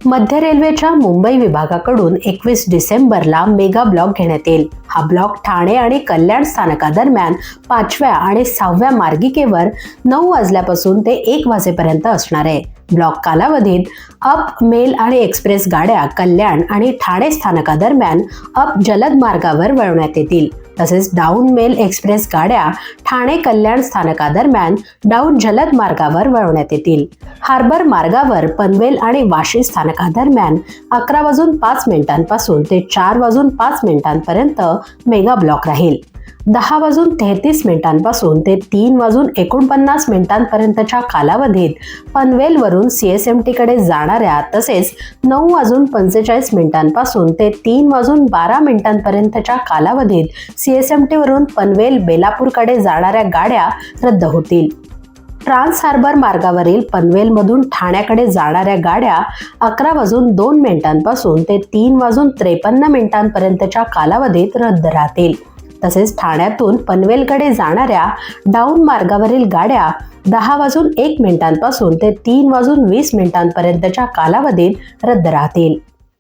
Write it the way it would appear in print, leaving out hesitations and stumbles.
मध्य रेल्वेच्या मुंबई विभागाकडून 21 डिसेंबरला मेगा ब्लॉक घेण्यात येईल। हा ब्लॉक ठाणे आणि कल्याण स्थानकादरम्यान 5व्या आणि 6व्या मार्गिकेवर 9 वाजल्यापासून ते 1 वाजेपर्यंत असणार आहे। ब्लॉक कालावधीत अप, मेल आणि एक्सप्रेस गाड्या कल्याण आणि ठाणे स्थानकादरम्यान अप जलद मार्गावर वळवण्यात येतील। तसेच डाऊन मेल एक्सप्रेस गाड्या ठाणे कल्याण स्थानकादरम्यान डाऊन जलद मार्गावर वळवण्यात येतील। हार्बर मार्गावर पनवेल आणि वाशी स्थानकादरम्यान 11:05 ते 4:05 मेगा ब्लॉक राहील। 10:33 ते 3:49 कालावधीत पनवेलवरून CSMT कडे जाणाऱ्या तसेच 9:45 ते 3:12 कालावधीत CSMT वरून पनवेल बेलापूरकडे जाणाऱ्या गाड्या रद्द होतील। ट्रान्स हार्बर मार्गावरील पनवेलमधून ठाण्याकडे जाणाऱ्या गाड्या 11:02 ते 3:53 कालावधीत रद्द राहतील। तसेच ठाण्यातून पनवेलकडे जाणाऱ्या डाऊन मार्गावरील गाड्या 10:01 ते 3:20 कालावधीत रद्द राहतील।